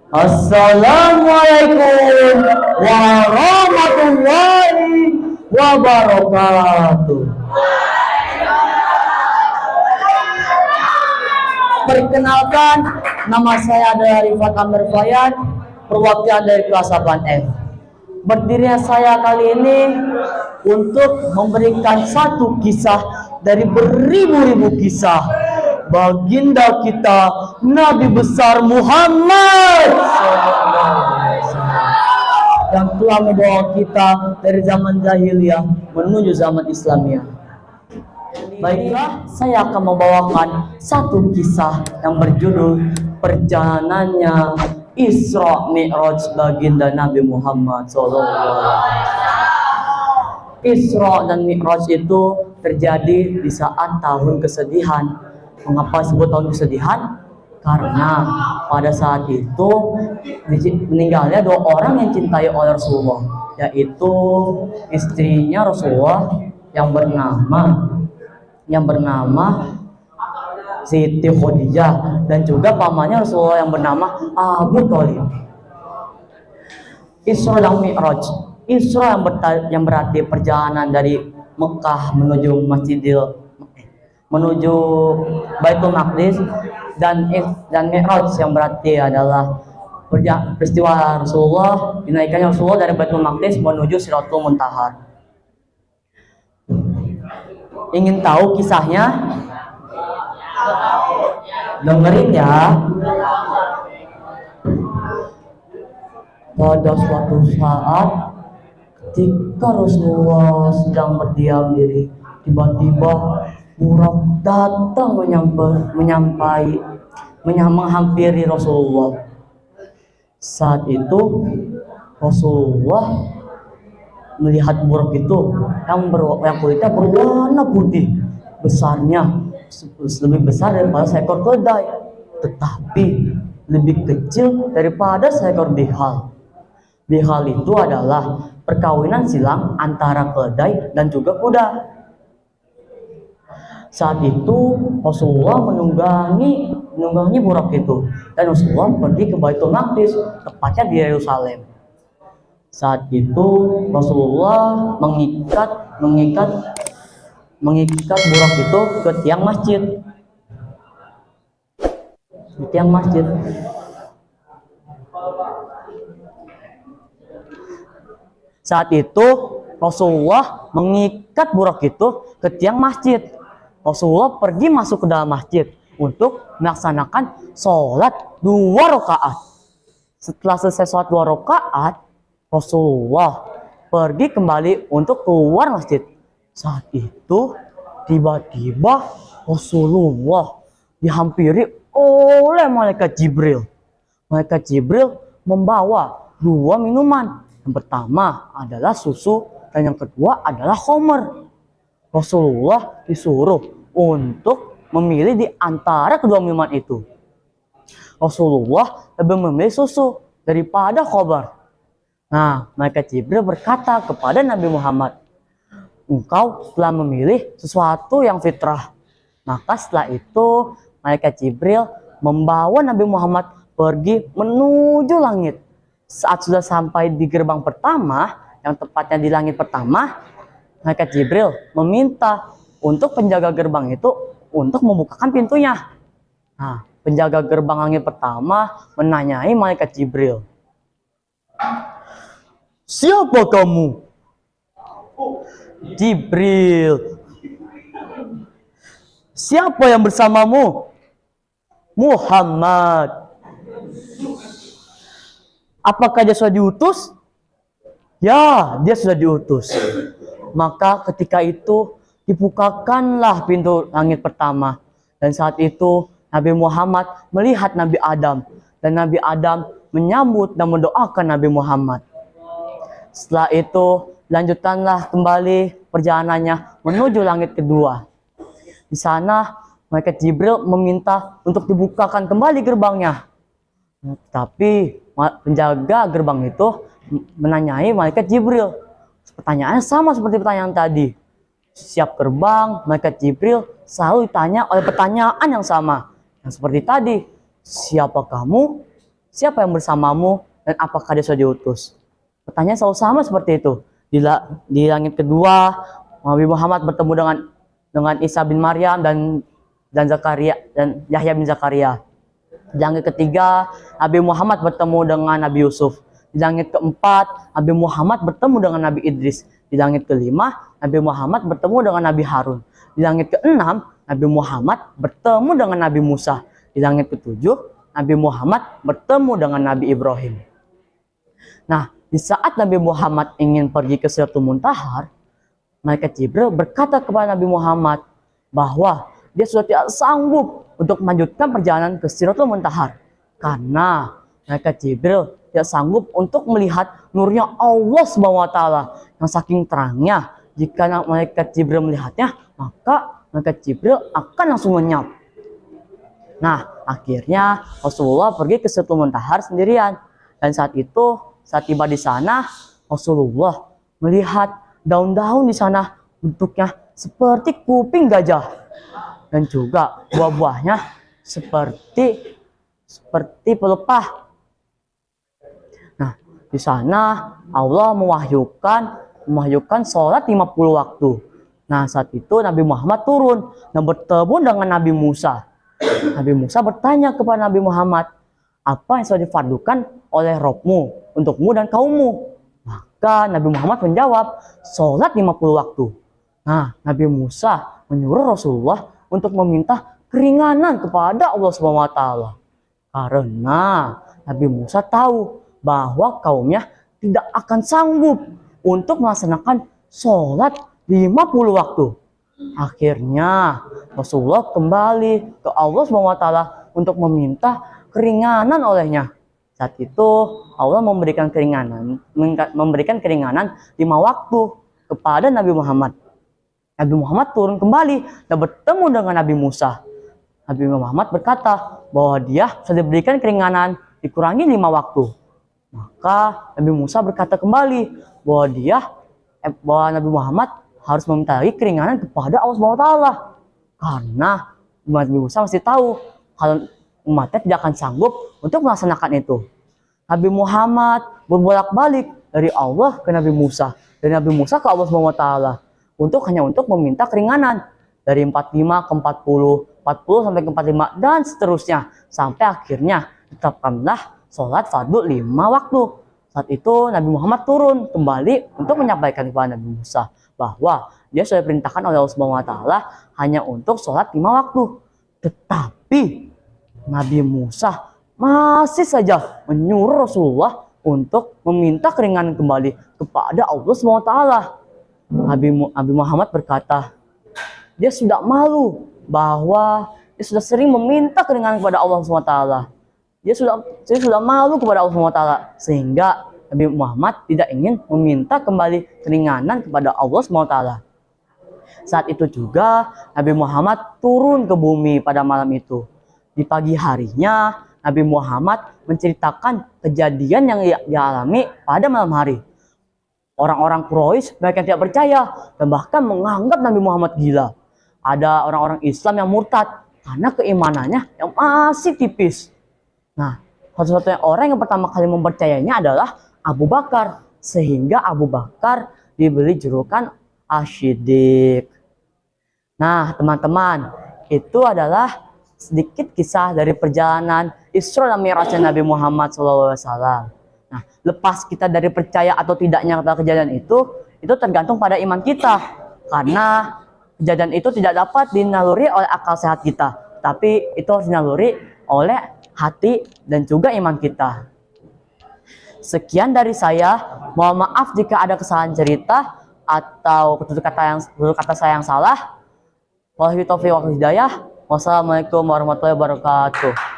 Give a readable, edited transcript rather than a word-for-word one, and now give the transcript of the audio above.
Assalamualaikum warahmatullahi wabarakatuh. Perkenalkan, nama saya adalah Rifat Amir Fayan, perwakilan dari kelas 8F. Berdirinya saya kali ini untuk memberikan satu kisah dari beribu-ribu kisah baginda kita Nabi besar Muhammad yang telah membawa kita dari zaman jahiliyah menuju zaman Islamiyah. Baiklah, saya akan membawakan satu kisah yang berjudul Perjalanannya Isra Mi'raj baginda Nabi Muhammad SAW. Isra dan Mi'raj itu terjadi di saat tahun kesedihan. Mengapa disebut tahun kesedihan? Karena pada saat itu meninggalnya dua orang yang cintai oleh Rasulullah, yaitu istrinya Rasulullah yang bernama Siti Khadijah dan juga pamannya Rasulullah yang bernama Abu Thalib. Isra dan Mi'raj. Isra yang berarti perjalanan dari Mekah menuju Baitul Maqdis, dan Mi'raj yang berarti adalah peristiwa Rasulullah dinaikannya Rasulullah dari Baitul Maqdis menuju Sidratul Muntaha. Ingin tahu kisahnya? Dengerin ya. Pada suatu saat ketika Rasulullah sedang berdiam diri, tiba-tiba Burak datang menghampiri Rasulullah. Saat itu Rasulullah melihat buruk itu yang kulitnya berwarna putih, besarnya lebih besar daripada seekor keledai, tetapi lebih kecil daripada seekor bihal. Bihal itu adalah perkawinan silang antara keledai dan juga kuda. Saat itu Rasulullah menunggangi burak itu, dan Rasulullah pergi ke Baitul Maqdis, tepatnya di Yerusalem. Saat itu Rasulullah mengikat burak itu ke tiang masjid. Saat itu Rasulullah mengikat burak itu ke tiang masjid. Rasulullah pergi masuk ke dalam masjid untuk melaksanakan sholat 2 rakaat. Setelah selesai sholat 2 rakaat, Rasulullah pergi kembali untuk keluar masjid. Saat itu tiba-tiba Rasulullah dihampiri oleh malaikat Jibril. Malaikat Jibril membawa 2 minuman. Yang pertama adalah susu dan yang kedua adalah khamr. Rasulullah disuruh untuk memilih di antara kedua minuman itu. Rasulullah lebih memilih susu daripada khamr. Nah, malaikat Jibril berkata kepada Nabi Muhammad, engkau telah memilih sesuatu yang fitrah. Maka setelah itu malaikat Jibril membawa Nabi Muhammad pergi menuju langit. Saat sudah sampai di gerbang pertama, yang tepatnya di langit pertama, malaikat Jibril meminta untuk penjaga gerbang itu untuk membukakan pintunya. Nah, penjaga gerbang langit pertama menanyai malaikat Jibril, siapa kamu? Jibril. Siapa yang bersamamu? Muhammad. Apakah dia sudah diutus? Ya, dia sudah diutus. Maka ketika itu dibukakanlah pintu langit pertama, dan saat itu Nabi Muhammad melihat Nabi Adam, dan Nabi Adam menyambut dan mendoakan Nabi Muhammad. Setelah itu lanjutkanlah kembali perjalanannya menuju langit kedua. Di sana malaikat Jibril meminta untuk dibukakan kembali gerbangnya. Tapi penjaga gerbang itu menanyai malaikat Jibril. Pertanyaannya sama seperti pertanyaan tadi. Setiap gerbang malaikat Jibril selalu ditanya oleh pertanyaan yang sama. Yang seperti tadi, siapa kamu? siapa yang bersamamu dan apakah dia sudah diutus? Pertanyaan selalu sama seperti itu. Di langit kedua, Nabi Muhammad bertemu dengan Isa bin Maryam dan Zakaria dan Yahya bin Zakaria. Di langit ketiga, Nabi Muhammad bertemu dengan Nabi Yusuf. Di langit keempat, Nabi Muhammad bertemu dengan Nabi Idris. Di langit kelima, Nabi Muhammad bertemu dengan Nabi Harun. Di langit keenam, Nabi Muhammad bertemu dengan Nabi Musa. Di langit ketujuh, Nabi Muhammad bertemu dengan Nabi Ibrahim. Nah, di saat Nabi Muhammad ingin pergi ke Sidratul Muntaha, malaikat Jibril berkata kepada Nabi Muhammad bahwa dia sudah tidak sanggup untuk melanjutkan perjalanan ke Sidratul Muntaha karena malaikat Jibril tidak sanggup untuk melihat nurnya Allah SWT yang saking terangnya. Jika malaikat Jibril melihatnya, maka malaikat Jibril akan langsung lenyap. Nah, akhirnya Rasulullah pergi ke Sidratul Muntaha sendirian. Dan saat tiba di sana, Rasulullah melihat daun-daun di sana bentuknya seperti kuping gajah dan juga buah-buahnya seperti pelepah. Nah, di sana Allah mewahyukan sholat 50 waktu. Nah, saat itu Nabi Muhammad turun dan bertemu dengan Nabi Musa. Nabi Musa bertanya kepada Nabi Muhammad, apa yang sudah difardukan oleh Robmu untukmu dan kaummu? Maka Nabi Muhammad menjawab, sholat 50 waktu. Nah, Nabi Musa menyuruh Rasulullah untuk meminta keringanan kepada Allah SWT. Karena Nabi Musa tahu bahwa kaumnya tidak akan sanggup untuk melaksanakan sholat 50 waktu. Akhirnya Rasulullah kembali ke Allah SWT untuk meminta keringanan olehnya. Saat itu Allah memberikan keringanan 5 waktu kepada Nabi Muhammad. Nabi Muhammad turun kembali dan bertemu dengan Nabi Musa. Nabi Muhammad berkata bahwa dia sudah diberikan keringanan dikurangi 5 waktu. Maka Nabi Musa berkata kembali bahwa Nabi Muhammad harus meminta keringanan kepada Allah SWT. Karena Nabi Musa masih tahu kalau umatnya tidak akan sanggup untuk melaksanakan itu. Nabi Muhammad berbolak-balik dari Allah ke Nabi Musa, dari Nabi Musa ke Allah SWT hanya untuk meminta keringanan dari 45 ke 40, 40 sampai ke 45 dan seterusnya sampai akhirnya ditetapkanlah sholat fardu 5 waktu. Saat itu Nabi Muhammad turun kembali untuk menyampaikan kepada Nabi Musa bahwa dia sudah diperintahkan oleh Allah SWT hanya untuk sholat 5 waktu. Tetapi Nabi Musa masih saja menyuruh Rasulullah untuk meminta keringanan kembali kepada Allah SWT. Nabi Muhammad berkata, dia sudah malu bahwa dia sudah sering meminta keringanan kepada Allah SWT. Dia sudah malu kepada Allah SWT sehingga Nabi Muhammad tidak ingin meminta kembali keringanan kepada Allah SWT. Saat itu juga Nabi Muhammad turun ke bumi pada malam itu. Di pagi harinya Nabi Muhammad menceritakan kejadian yang dialami pada malam hari. Orang-orang Quraisy banyak yang tidak percaya dan bahkan menganggap Nabi Muhammad gila. Ada orang-orang Islam yang murtad karena keimanannya yang masih tipis. Nah, satu-satunya orang yang pertama kali mempercayainya adalah Abu Bakar. Sehingga Abu Bakar diberi julukan Asy-Syiddiq. Nah, teman-teman, itu adalah sedikit kisah dari perjalanan Isra dan Mi'raj Nabi Muhammad SAW. Nah, lepas kita dari percaya atau tidaknya pada kejadian itu tergantung pada iman kita. Karena kejadian itu tidak dapat dinaluri oleh akal sehat kita, tapi itu harus dinaluri oleh hati dan juga iman kita. Sekian dari saya. Mohon maaf jika ada kesalahan cerita atau tutur kata saya yang salah. Wallahi taufiq wal hidayah. Wassalamualaikum warahmatullahi wabarakatuh.